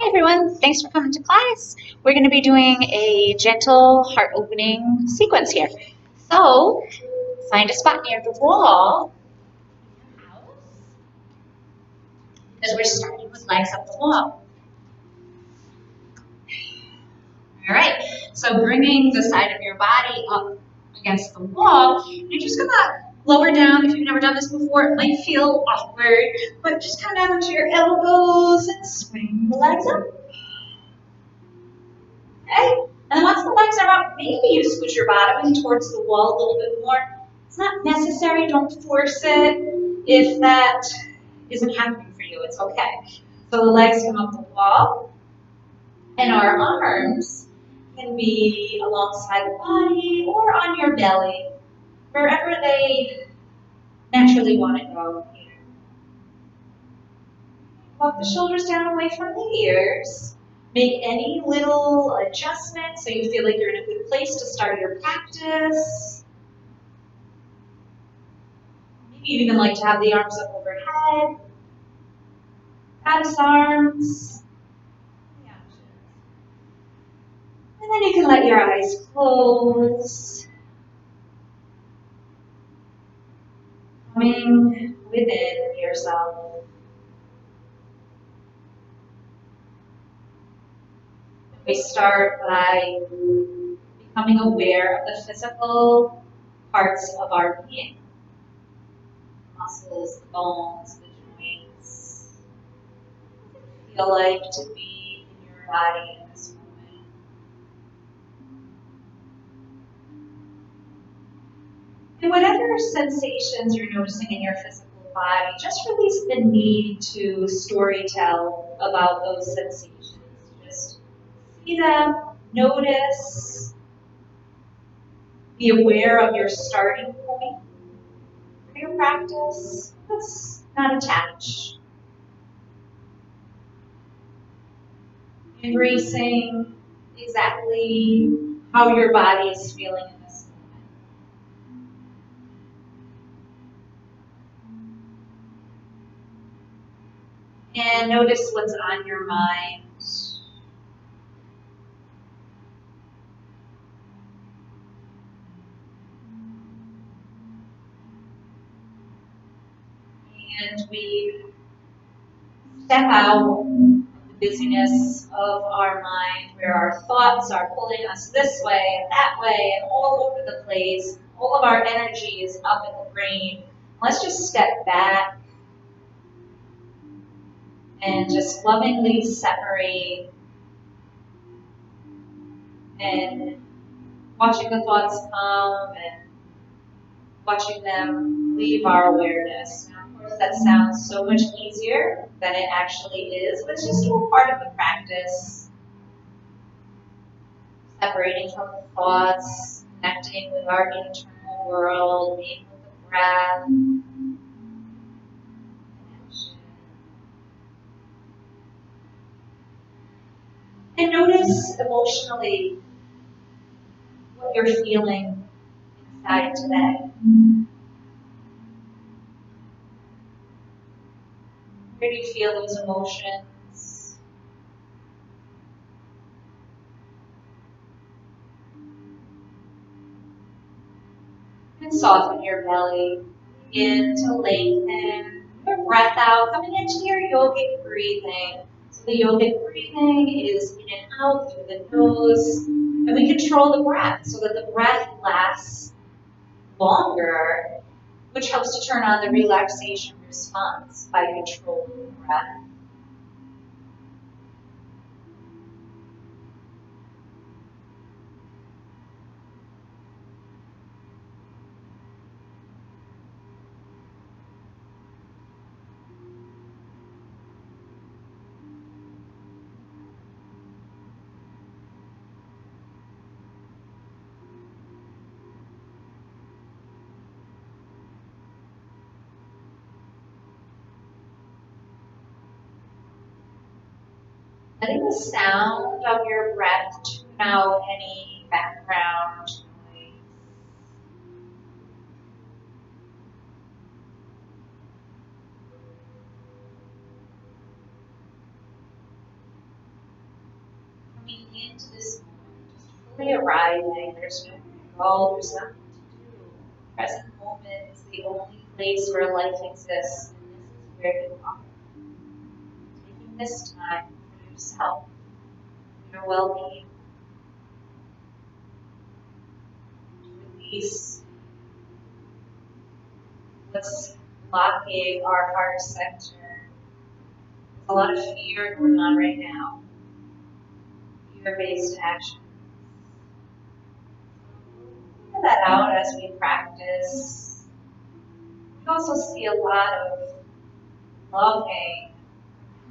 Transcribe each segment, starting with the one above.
Hi everyone, thanks for coming to class. We're going to be doing a gentle heart opening sequence here. So, find a spot near the wall as we're starting with legs up the wall. Alright, so bringing the side of your body up against the wall, you're just going to lower down. If you've never done this before, it might feel awkward, but just come down to your elbows and swing the legs up. Okay? And once the legs are up, maybe you squish your bottom in towards the wall a little bit more. It's not necessary, don't force it. If that isn't happening for you, it's okay. So the legs come up the wall, and our arms can be alongside the body or on your belly, wherever they naturally want to go here. Walk the shoulders down away from the ears. Make any little adjustment so you feel like you're in a good place to start your practice. Maybe you'd even like to have the arms up overhead. Goddess arms. And then you can let your eyes close. Coming within yourself. We start by becoming aware of the physical parts of our being. The muscles, the bones, the joints. What does it feel like to be in your body in this moment? And whatever sensations you're noticing in your physical body, just release the need to storytell about those sensations. Just see them, notice, be aware of your starting point for your practice. Let's not attach. Embracing exactly how your body is feeling in this moment. And notice what's on your mind. And we step out of the busyness of our mind where our thoughts are pulling us this way and that way and all over the place. All of our energy is up in the brain. Let's just step back and just lovingly separate and watching the thoughts come and watching them leave our awareness. Now, of course, that sounds so much easier than it actually is, but it's just all part of the practice. Separating from the thoughts, connecting with our internal world, being with the breath. And notice emotionally what you're feeling inside today. Where do you feel those emotions? And soften your belly. Begin to lengthen your breath out, coming into your yogic breathing. So the yogic breathing is in and out through the nose. And we control the breath so that the breath lasts longer, which helps to turn on the relaxation response by controlling the breath. Letting the sound of your breath tune out any background noise. into this moment, just fully arriving. There's no goal, there's nothing to do. Present moment is the only place where life exists, and this is where you are. Taking this time for yourself, for your well-being, to release what's blocking our heart center. There's a lot of fear going on right now. Fear-based action. Figure that out as we practice. We also see a lot of loving,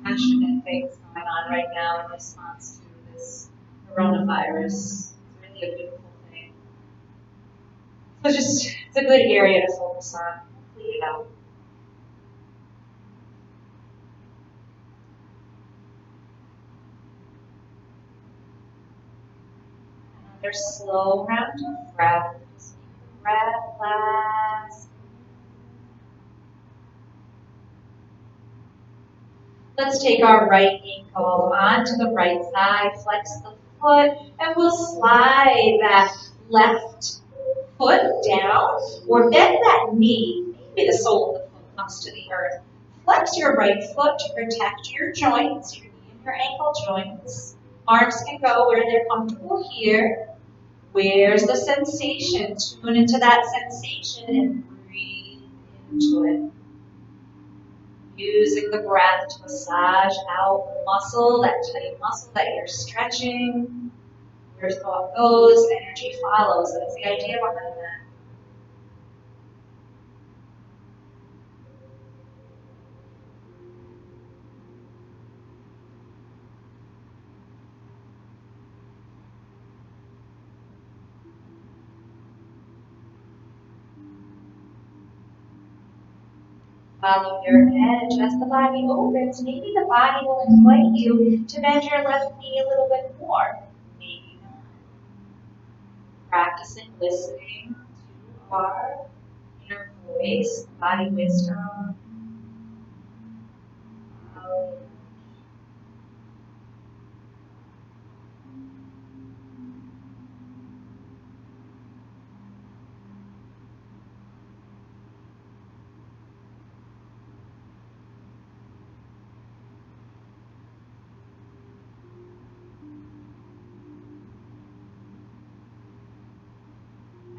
passionate things going on right now in response to this coronavirus. It's really a beautiful thing. So it's a good area to focus on. Clean it out. Another slow round of breath. Just make the breath last. Let's take our right ankle onto the right side, flex the foot, and we'll slide that left foot down, or bend that knee. Maybe the sole of the foot comes to the earth. Flex your right foot to protect your joints, your knee and your ankle joints. Arms can go where they're comfortable here. Where's the sensation? Tune into that sensation and breathe into it. Using the breath to massage out the muscle, that tight muscle that you're stretching. Where thought goes, energy follows. That's the idea behind that. Follow your edge as the body opens. Maybe the body will invite you to bend your left knee a little bit more. Maybe not. Practicing listening to our inner voice, body wisdom.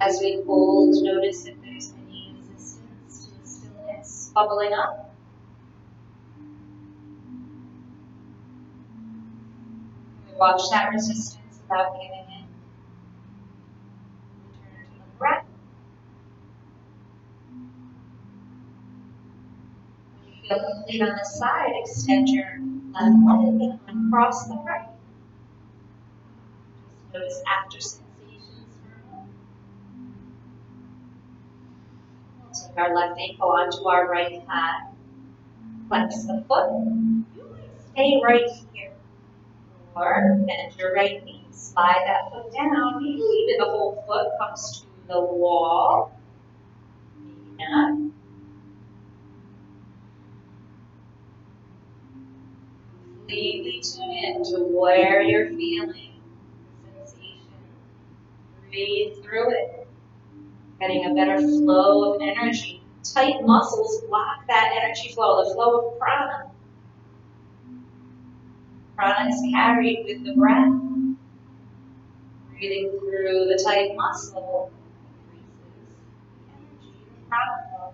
As we hold, notice if there's any resistance to the stillness bubbling up. We watch that resistance without giving in. Return to the breath. When you feel complete on the side, extend your left leg and uncross the right. Just notice after sensations for a moment. We'll take our left ankle onto our right thigh. Flex the foot. You might stay right here. Or bend your right knee. Slide that foot down. Maybe even the whole foot comes to the wall. Maybe not. Completely tune in to where you're feeling the sensation. Breathe through it. Getting a better flow of energy. Tight muscles block that energy flow, the flow of prana. Prana is carried with the breath. Breathing through the tight muscle increases the energy of prana flow.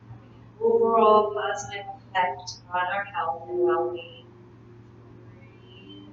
Having an overall positive effect on our health and well-being. Breathe.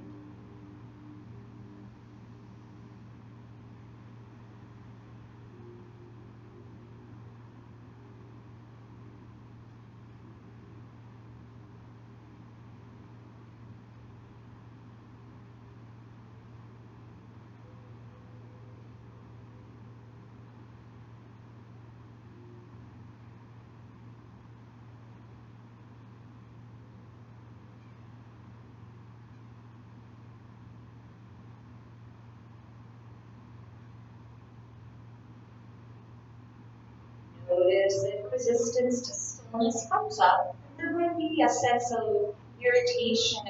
Notice if resistance to stillness comes up. There might be a sense of irritation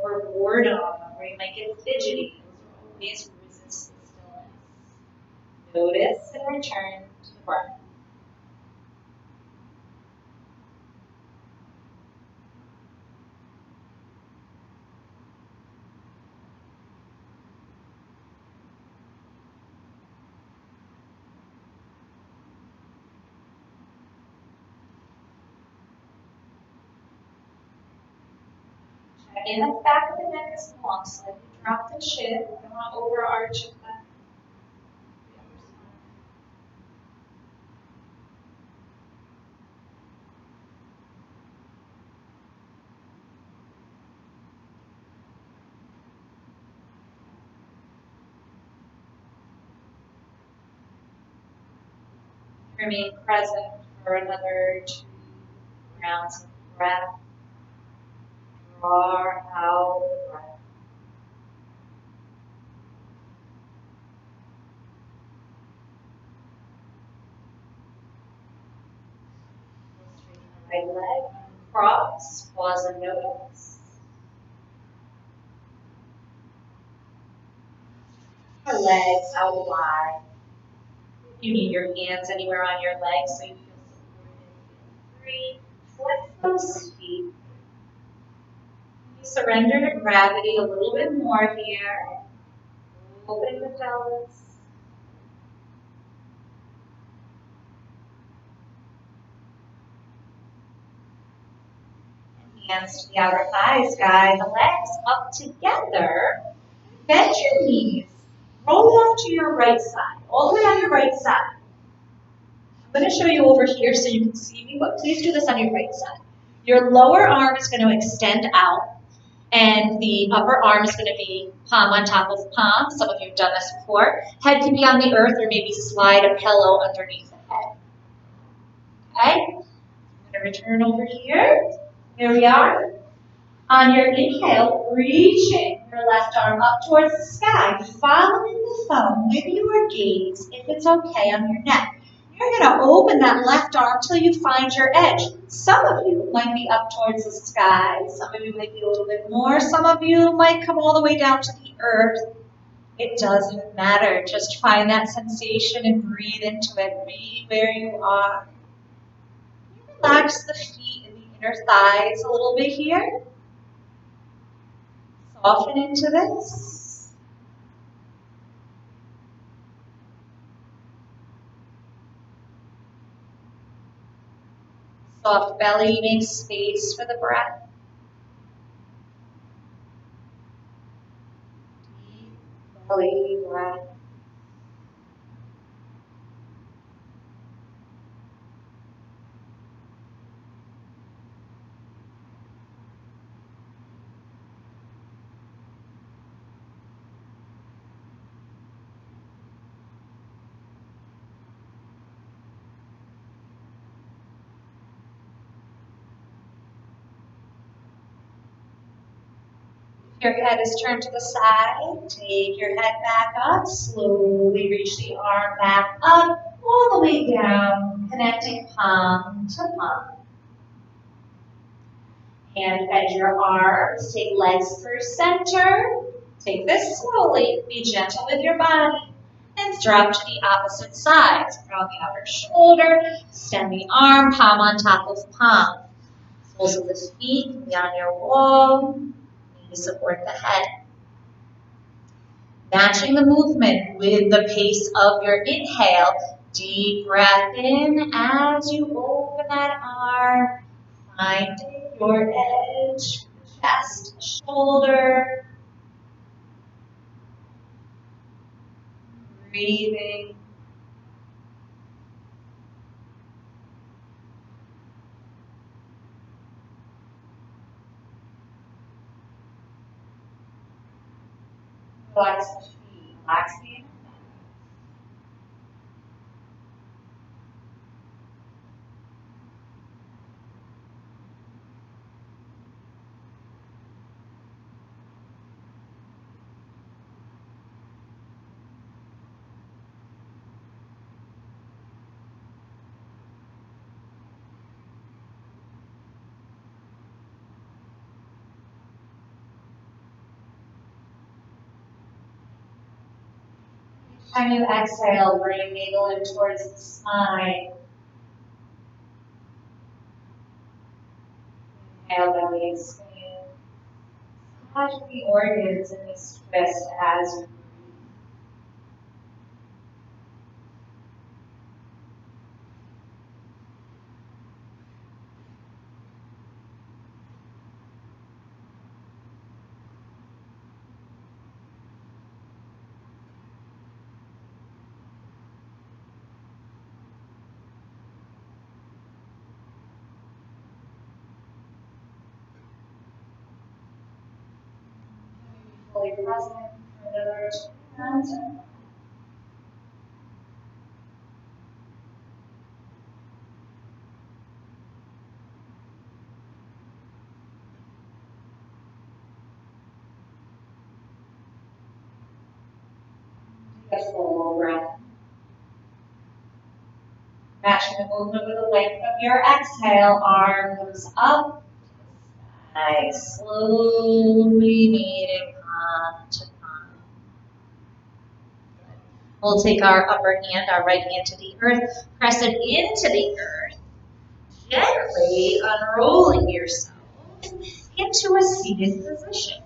or boredom, where you might get fidgety. Those are always resist the stillness. Notice and return to the breath. In the back of the neck is long, slightly drop the chin. Don't want to overarch it. Remain present for another 2 rounds of breath. Draw out the breath. Straighten the right leg, cross, pause and notice. Our legs out wide. You need your hands anywhere on your legs so you feel supported. Feel free. Flex those feet. You surrender to gravity a little bit more here. Open the pelvis. Hands to the outer thighs, guide the legs up together. Bend your knees. Roll out to your right side, all the way on your right side. I'm going to show you over here so you can see me, but please do this on your right side. Your lower arm is going to extend out, and the upper arm is going to be palm on top of palm. Some of you have done this before. Head can be on the earth, or maybe slide a pillow underneath the head. Okay? I'm going to return over here. Here we are. On your inhale, reaching your left arm up towards the sky, following the thumb with your gaze, if it's okay, on your neck. You're going to open that left arm till you find your edge. Some of you might be up towards the sky. Some of you might be a little bit more. Some of you might come all the way down to the earth. It doesn't matter. Just find that sensation and breathe into it. Be where you are. Relax the feet and the inner thighs a little bit here. Soften into this. Soft belly, make space for the breath. Deep belly breath. Your head is turned to the side. Take your head back up. Slowly reach the arm back up, all the way down, connecting palm to palm. Hand bend your arms. Take legs through center. Take this slowly. Be gentle with your body. And drop to the opposite side. Round the outer shoulder. Extend the arm, palm on top of palm. Soles of the feet can be on your wall. Knees support the head. Matching the movement with the pace of your inhale. Deep breath in as you open that arm. Finding your edge, chest, shoulder. Breathing. Relax the feet, relax the inner thighs. Time you exhale, bring navel in towards the spine. Inhale, belly expand. Massage the organs in this twist as you breathe. Fully present for another 2 rounds. Take a full breath. Matching the movement with the length of your exhale, arm comes up. Nice. Slowly meeting palm to palm. We'll take our upper hand, our right hand to the earth, press it into the earth, gently unrolling yourself into a seated position.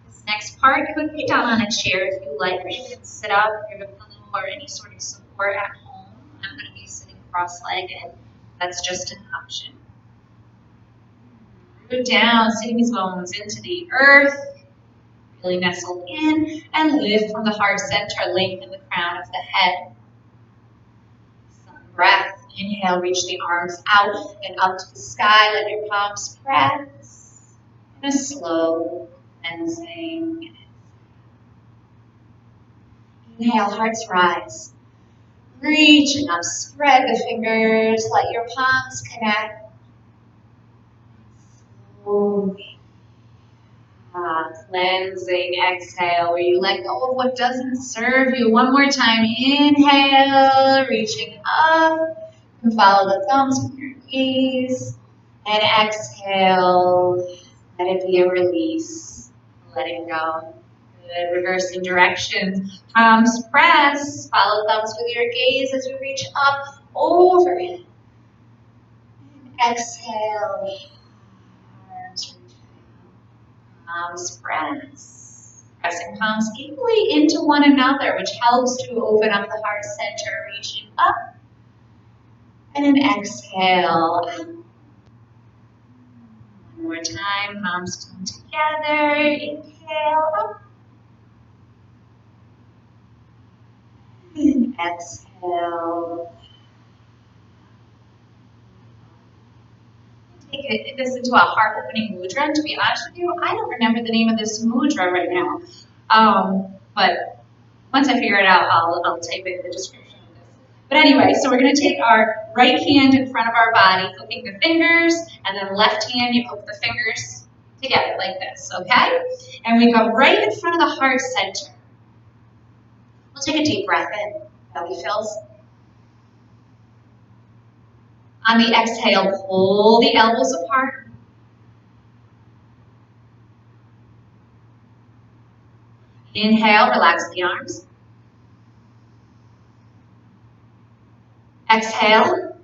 This next part could be done on a chair if you like, or you can sit up, grab a pillow, or any sort of support at home. I'm going to be sitting cross-legged. That's just an option. Root down, sitting these bones into the earth. Really nestle in and lift from the heart center, lengthen the crown of the head. Some breath. Inhale, reach the arms out and up to the sky. Let your palms press. And a slow cleansing. Inhale, hearts rise. Reaching up, spread the fingers. Let your palms connect. Slowly. Cleansing exhale, where you let go of what doesn't serve you. One more time. Inhale, reaching up. You can follow the thumbs with your gaze. And exhale, let it be a release. Letting go. Good. Reversing directions. Palms press. Follow thumbs with your gaze as you reach up, over it. Exhale. Arms reach. Palms press. Pressing palms equally into one another, which helps to open up the heart center, reaching up. And an exhale. One more time, palms come together. Inhale up. And exhale. Take this into a heart-opening mudra. And to be honest with you, I don't remember the name of this mudra right now. But once I figure it out, I'll type it in the description of this. But anyway, so we're going to take our right hand in front of our body, hooking the fingers, and then left hand, you hook the fingers together like this, okay? And we go right in front of the heart center. We'll take a deep breath in, belly fills. On the exhale, pull the elbows apart. Inhale, relax the arms. Exhale,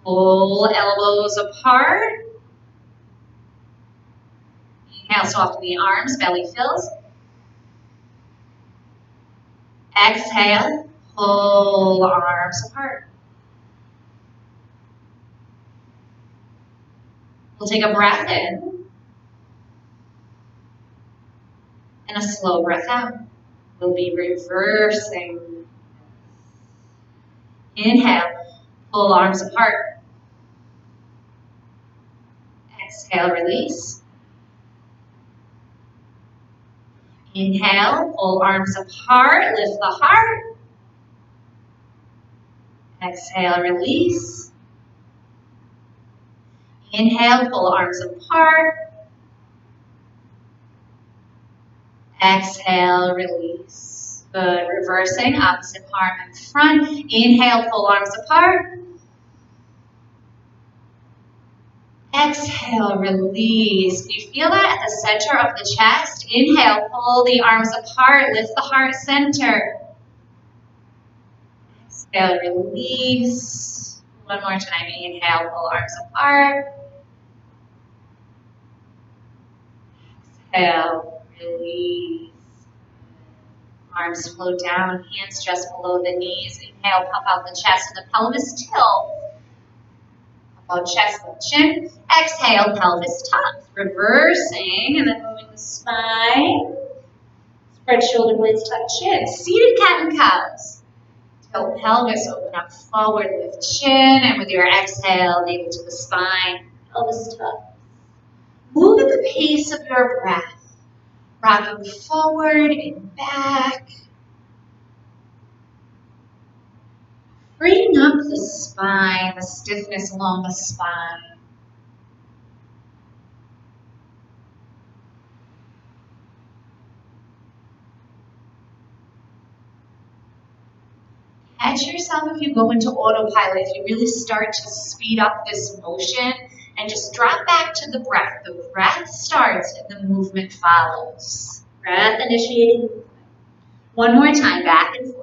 pull elbows apart. Inhale, soften the arms, belly fills. Exhale, pull arms apart. We'll take a breath in and a slow breath out. We'll be reversing. Inhale, pull arms apart. Exhale, release. Inhale, pull arms apart, lift the heart. Exhale, release. Inhale, pull arms apart. Exhale, release. Good. Reversing, opposite palm in front. Inhale, pull arms apart. Exhale, release. Can you feel that at the center of the chest? Inhale, pull the arms apart, lift the heart center. Exhale, release. One more time. Inhale, pull arms apart. Exhale, release. Arms flow down, hands just below the knees. Inhale, pump out the chest and the pelvis tilt. Pump out chest, lift chin. Exhale, pelvis tucks. Reversing and then moving the spine. Spread shoulder blades, tuck chin. Seated cat and cows. Tilt pelvis, open up forward, lift chin. And with your exhale, navel to the spine. Pelvis tucks. Move at the pace of your breath. Rocking forward and back. Freeing up the spine, the stiffness along the spine. Catch yourself if you go into autopilot, if you really start to speed up this motion and just drop back to the breath. The breath starts and the movement follows. Breath initiating movement. One more time, back and forth.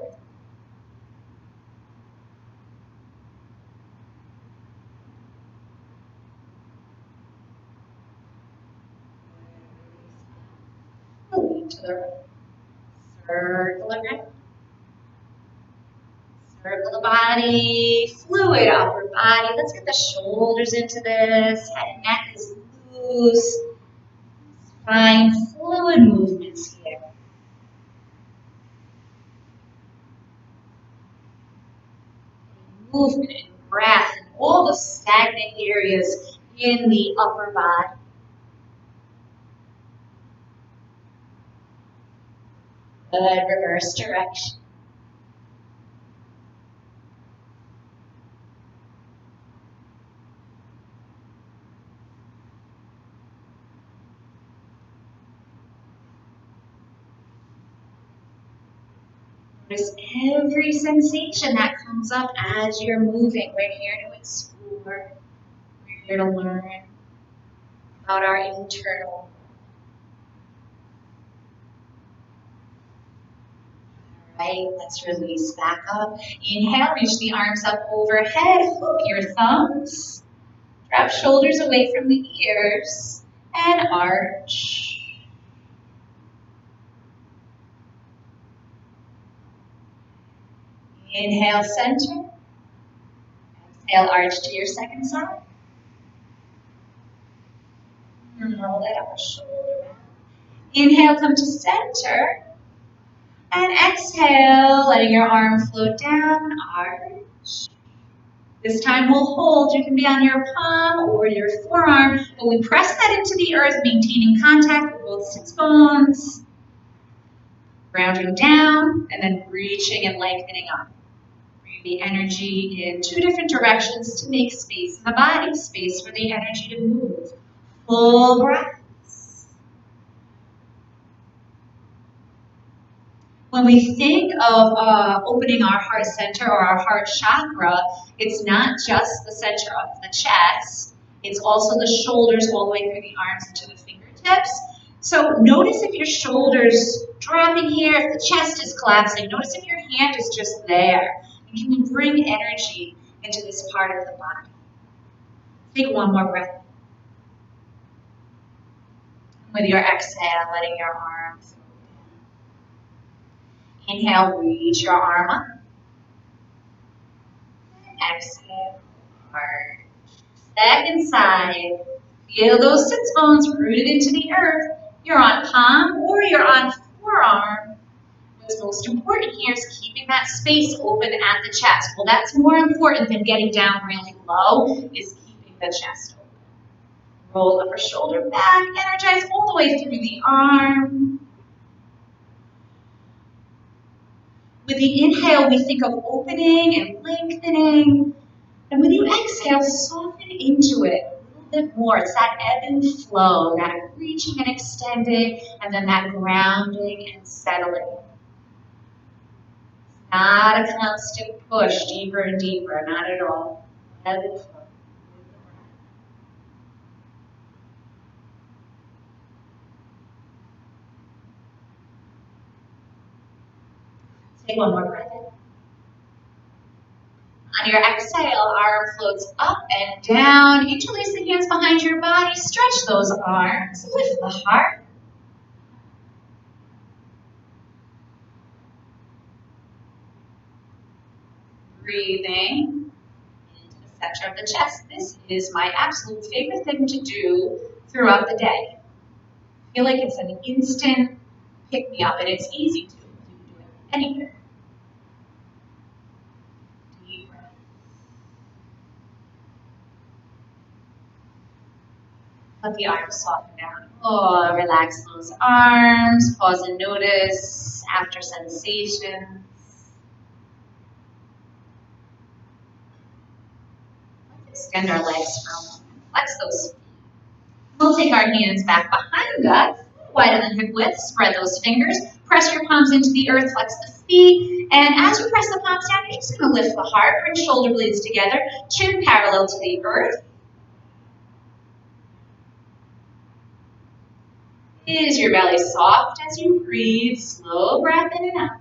To the right. Circle around. Circle the body, fluid upper body. Let's get the shoulders into this. Head and neck is loose. Find fluid movements here. Movement and breath and all the stagnant areas in the upper body. Good, reverse direction. Notice every sensation that comes up as you're moving. We're here to explore. We're here to learn about our internal. Right, let's release back up. Inhale, reach the arms up overhead. Hook your thumbs. Drop shoulders away from the ears. And arch. Inhale, center. Exhale, arch to your second side. Roll that upper shoulder back. Inhale, come to center. And exhale, letting your arm float down, arch. This time we'll hold. You can be on your palm or your forearm, but we press that into the earth, maintaining contact with both sits bones. Grounding down, and then reaching and lengthening up. Bring the energy in two different directions to make space in the body, space for the energy to move. Full breath. When we think of opening our heart center or our heart chakra, it's not just the center of the chest, it's also the shoulders all the way through the arms into the fingertips. So notice if your shoulders dropping here, if the chest is collapsing, notice if your hand is just there. And can you bring energy into this part of the body? Take one more breath. With your exhale, letting your arms. Inhale, reach your arm up. Exhale, arch. Second side. Feel those sits bones rooted into the earth. You're on palm or you're on forearm. What's most important here is keeping that space open at the chest. Well, that's more important than getting down really low, is keeping the chest open. Roll upper shoulder back, energize all the way through the arm. With the inhale, we think of opening and lengthening. And when you exhale, soften into it a little bit more. It's that ebb and flow, that reaching and extending, and then that grounding and settling. It's not a constant push, deeper and deeper, not at all. Ebb and flow. With the breath. Inhale, reach the arms up. Exhale, arch. Second side. Feel those sits bones rooted into the earth. You're on palm or you're on forearm. What's most important here is keeping that space open at the chest. Well, that's more important than getting down really low, is keeping the chest open. Roll upper shoulder back, energize all the way through the arm. With the inhale, we think of opening and lengthening. And when you exhale, soften into it a little bit more. It's that ebb and flow, that reaching and extending, and then that grounding and settling. Not a constant push, deeper and deeper, not at all. Ebb and flow. Take one more breath in. On your exhale, arm floats up and down. Interlace the hands behind your body. Stretch those arms. Lift the heart. Breathing into the center of the chest. This is my absolute favorite thing to do throughout the day. I feel like it's an instant pick-me-up, and it's easy to do. You can do it anywhere. Deep breath. Let the arms soften down. Oh, relax those arms. Pause and notice after sensations. Extend our legs for a moment. Flex those feet. We'll take our hands back behind us, wider than hip width. Spread those fingers. Press your palms into the earth. Flex the feet. And as you press the palms down, you're just going to lift the heart. Bring shoulder blades together. Chin parallel to the earth. Is your belly soft as you breathe? Slow breath in and out.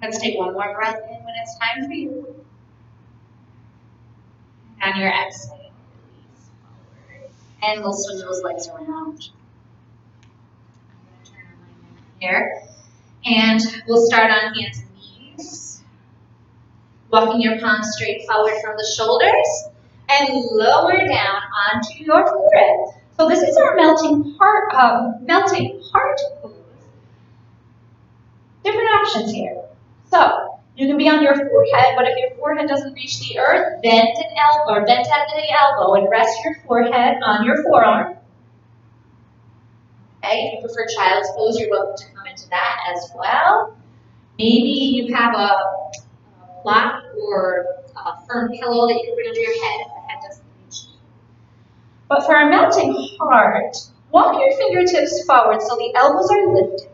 Let's take one more breath in when it's time for you. On your exhale, release forward. And we'll swing those legs around. I'm going to turn on my mat here. And we'll start on hands and knees. Walking your palms straight forward from the shoulders. And lower down onto your forehead. So this is our melting heart pose. Different options here. So you can be on your forehead, but if your forehead doesn't reach the earth, bend an elbow or bend at the elbow and rest your forehead on your forearm. Okay, if you prefer child's pose, you're welcome to come into that as well. Maybe you have a block or a firm pillow that you can bring under your head if the head doesn't reach you. But for a melting heart, walk your fingertips forward so the elbows are lifted.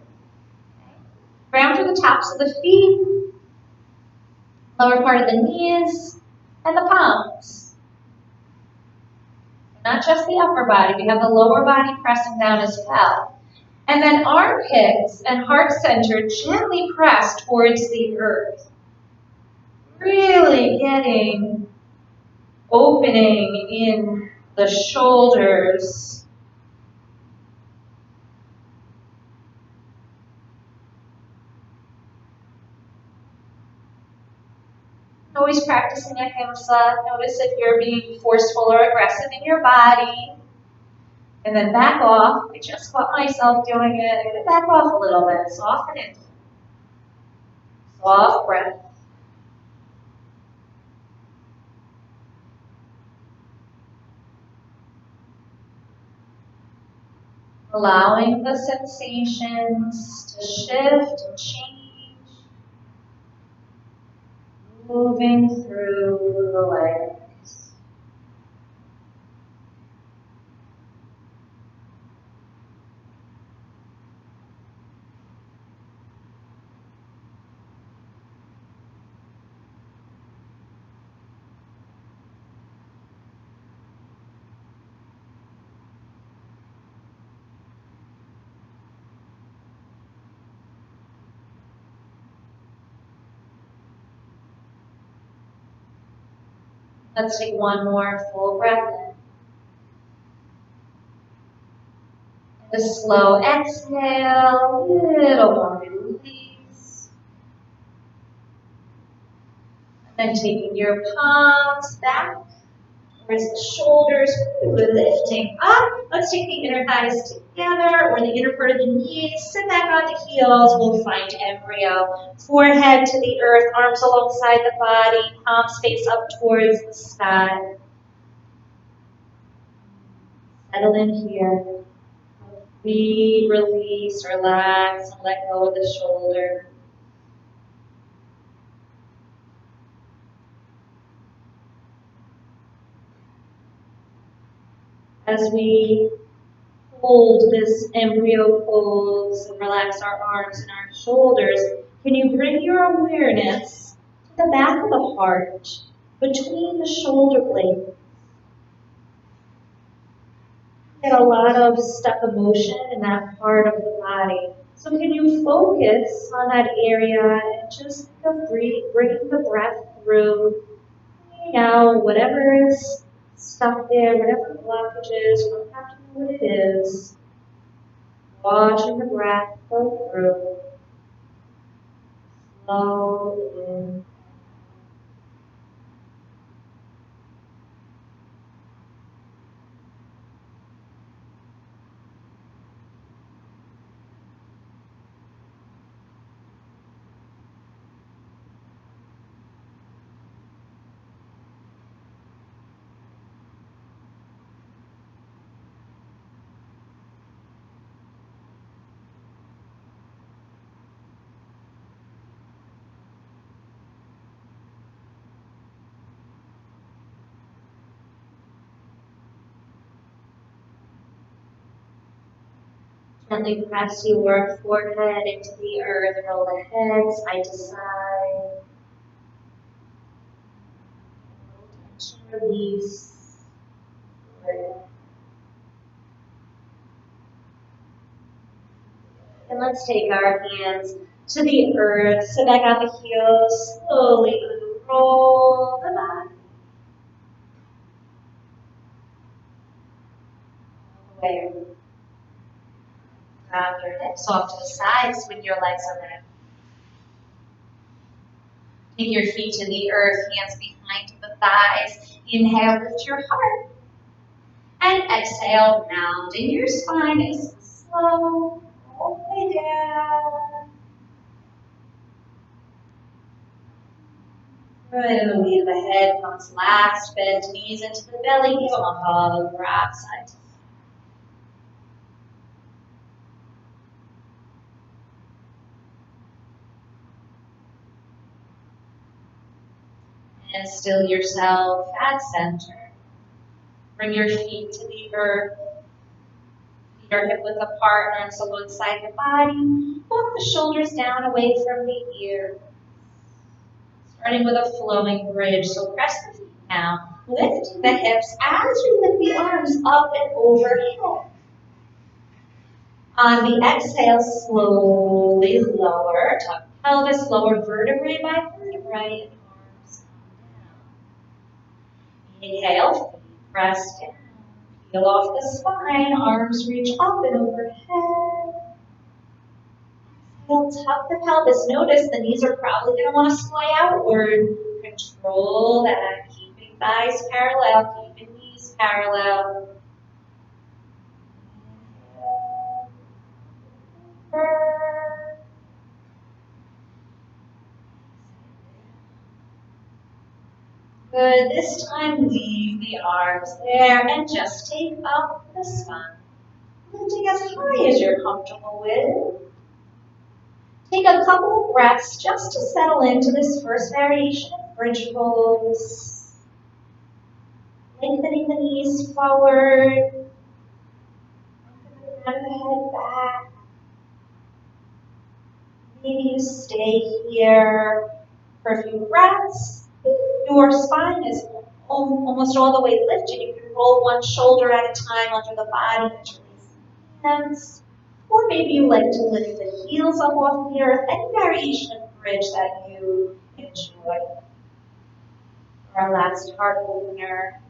Ground through the tops of the feet, lower part of the knees, and the palms. Not just the upper body, we have the lower body pressing down as well. And then armpits and heart center gently press towards the earth. Really getting opening in the shoulders. Always practicing ahimsa. Notice if you're being forceful or aggressive in your body. And then back off. I just caught myself doing it. I'm going to back off a little bit. Soften it. Soft breath. Allowing the sensations to shift and change. Moving through the legs. Let's take one more full breath in. And a slow exhale, little more release. And then taking your palms back towards the shoulders, lifting up. Let's take the inner thighs together or the inner part of the knees. Sit back on the heels. We'll find embryo. Forehead to the earth, arms alongside the body, palms face up towards the sky. Settle in here. Breathe, release, relax, and let go of the shoulder. As we hold this embryo pose and relax our arms and our shoulders, can you bring your awareness to the back of the heart, between the shoulder blades? Get a lot of stuck emotion in that part of the body. So can you focus on that area and just bring the breath through, bringing out whatever is stuck there, whatever blockages, you don't have to know what it is. Watching the breath go through. Slow in. Gently press your forehead into the earth, roll the head side to side. Tension release. And let's take our hands to the earth, sit back on the heels, slowly roll the back. Away. Drop your hips off to the side, swing your legs around. Take your feet to the earth, hands behind the thighs. Inhale, lift your heart. And exhale, rounding your spine is slow, all the way down. Good, and the weight of the head comes last. Bend knees into the belly, heel on hug, rock side to side. And still yourself at center. Bring your feet to the earth. Feet are hip width apart, arms alongside the body. Walk the shoulders down away from the ears. Starting with a flowing bridge, so press the feet down. Lift the hips as you lift the arms up and overhead. On the exhale, slowly lower, tuck pelvis, lower vertebrae by vertebrae, and arms down. Inhale, feet press down. Peel off the spine, arms reach up and overhead. Exhale, tuck the pelvis. Notice the knees are probably going to want to splay outward. Control that, keeping thighs parallel, keeping knees parallel. Good, this time leave the arms there and just take up the spine. Lifting as high as you're comfortable with. Take a couple of breaths just to settle into this first variation of bridge pose. Lengthening the knees forward. Lengthening the head back. Maybe you stay here for a few breaths. If your spine is almost all the way lifted, you can roll one shoulder at a time under the body and release the hands. Or maybe you like to lift the heels up off the earth. Any variation of bridge that you enjoy. Our last heart opener.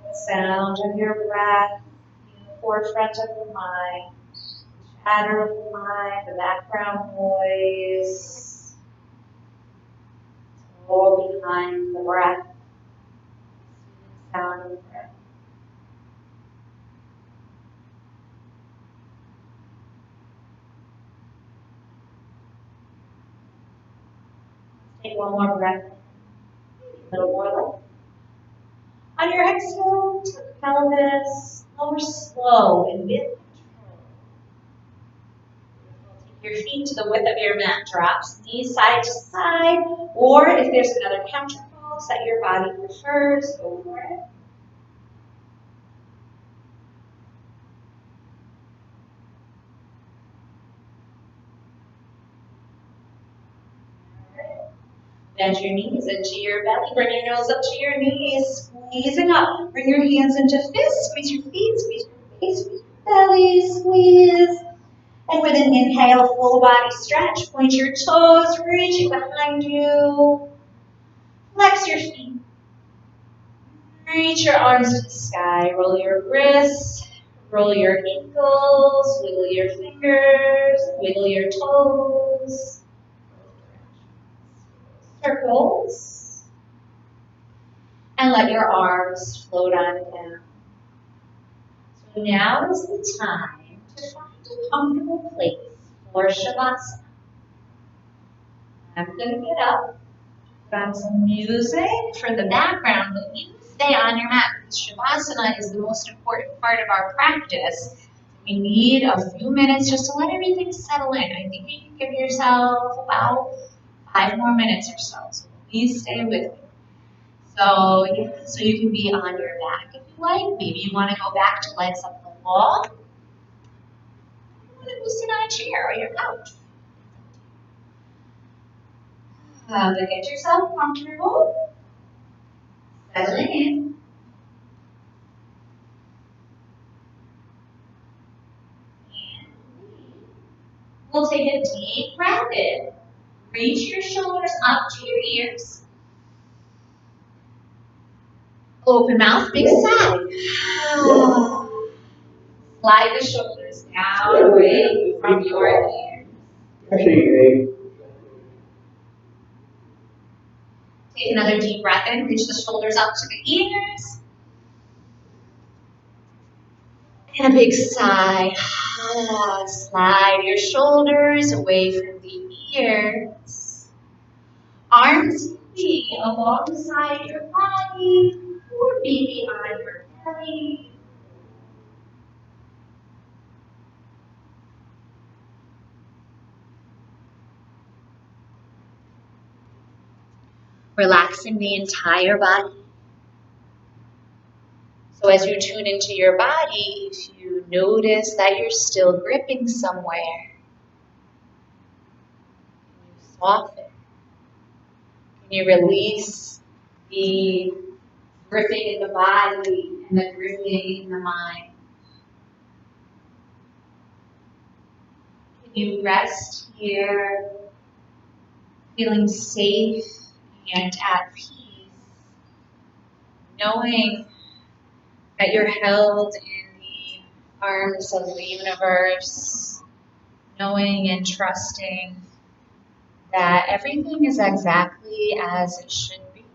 The sound of your breath in the forefront of the mind. The chatter of the mind, the background noise. It's all behind the breath. Sound of the breath. Take one more breath. A little more left. On your exhale, tuck pelvis, lower slow and with control. Take your feet to the width of your mat, drops, knees side to side, or if there's another counter pose that your body prefers, go for it. Bend your knees into your belly. Bring your nose up to your knees. Squeezing up. Bring your hands into fists. Squeeze your feet. Squeeze your face. Squeeze your belly. Squeeze. And with an inhale, full body stretch. Point your toes. Reach it behind you. Flex your feet. Reach your arms to the sky. Roll your wrists. Roll your ankles. Wiggle your fingers. Wiggle your toes. Circles. And let your arms float on down. So now is the time to find a comfortable place for Shavasana. I'm going to get up, put on some music for the background, but you stay on your mat because Shavasana is the most important part of our practice. We need a few minutes just to let everything settle in. I think you can give yourself about 5 more minutes or so. So please stay with me. So, yeah, so you can be on your back if you like. Maybe you want to go back to legs up the wall. You want to go sit on a chair or your couch. But get yourself comfortable. Settling in. And we'll take a deep breath in. Reach your shoulders up to your ears. Open mouth, big sigh. Slide the shoulders down away from your ears. Take another deep breath in. Reach the shoulders up to the ears. And a big sigh. Slide your shoulders away from the ears. Arms can be alongside your body or maybe on your belly. Relaxing the entire body. So as you tune into your body, if you notice that you're still gripping somewhere, can you soften? Can you release the gripping in the body and the gripping in the mind? Can you rest here, feeling safe and at peace, knowing that you're held in the arms of the universe, knowing and trusting that everything is exactly as it should be.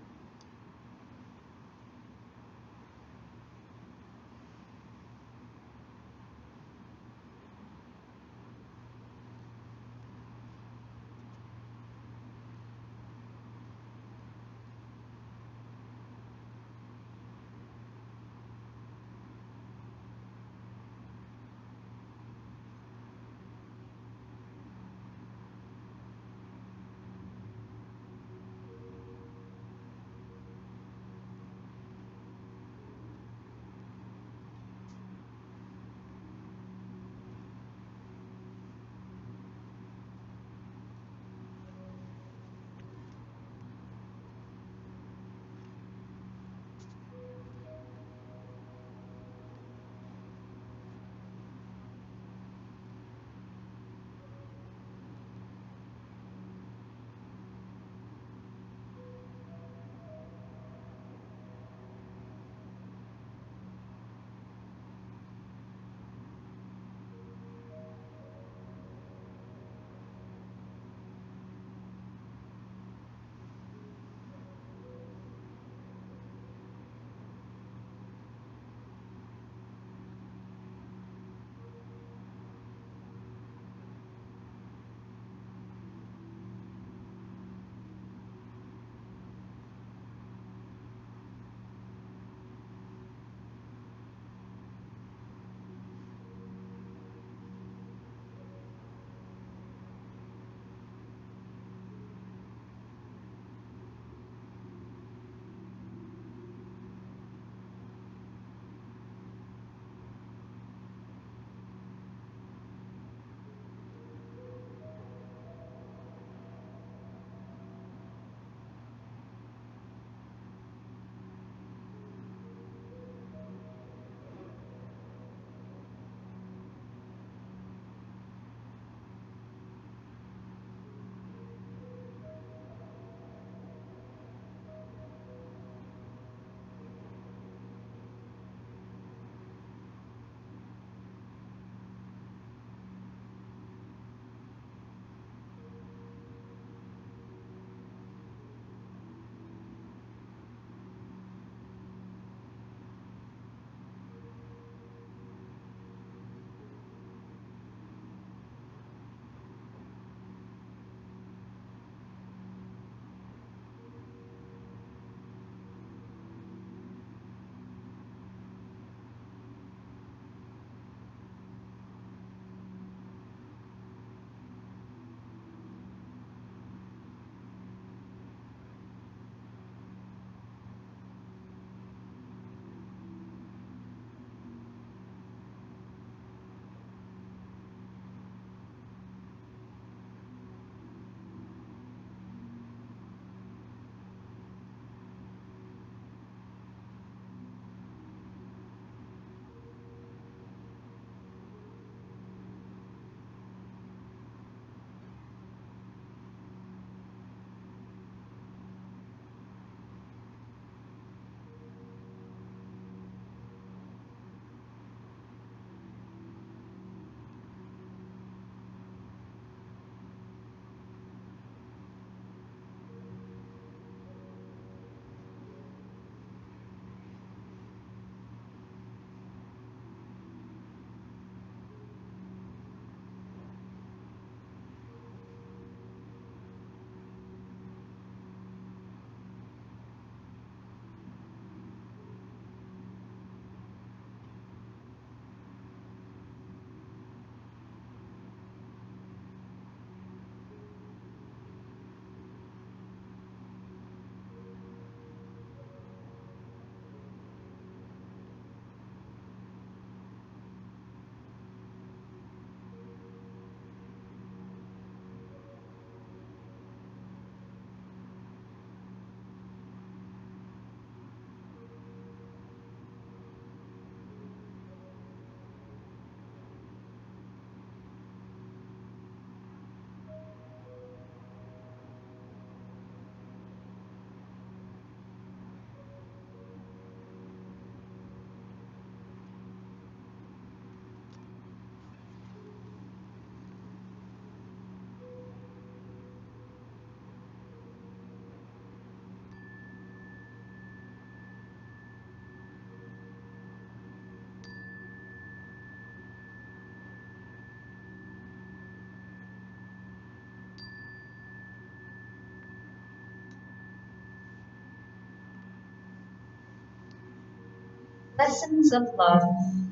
Lessons of love,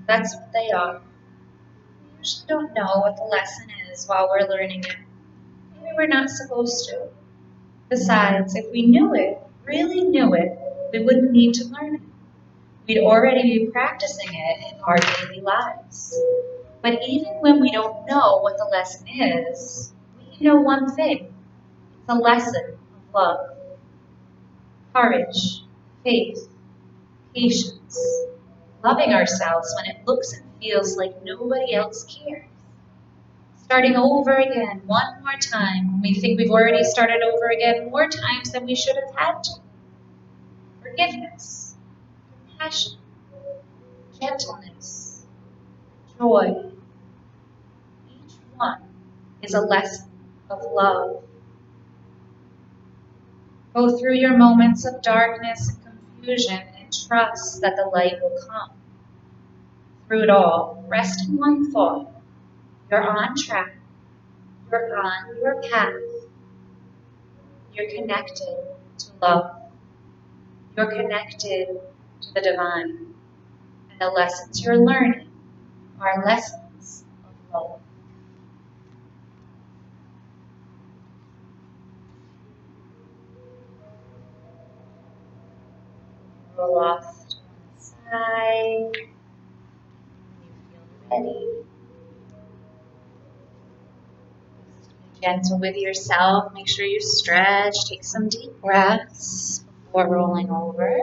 that's what they are. We usually don't know what the lesson is while we're learning it. Maybe we're not supposed to. Besides, if we knew it, really knew it, we wouldn't need to learn it. We'd already be practicing it in our daily lives. But even when we don't know what the lesson is, we can know one thing. It's a lesson of love. Courage, faith, patience, loving ourselves when it looks and feels like nobody else cares. Starting over again one more time when we think we've already started over again more times than we should have had to. Forgiveness, compassion, gentleness, joy. Each one is a lesson of love. Go through your moments of darkness and confusion and trust that the light will come. Through it all, rest in one thought. You're on track. You're on your path. You're connected to love. You're connected to the divine. And the lessons you're learning are lessons of love. Roll off to one side. You feel ready. Be gentle with yourself. Make sure you stretch. Take some deep breaths before rolling over.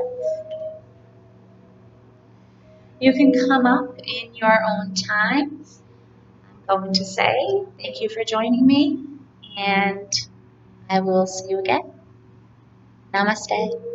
You can come up in your own time. I'm going to say thank you for joining me, and I will see you again. Namaste.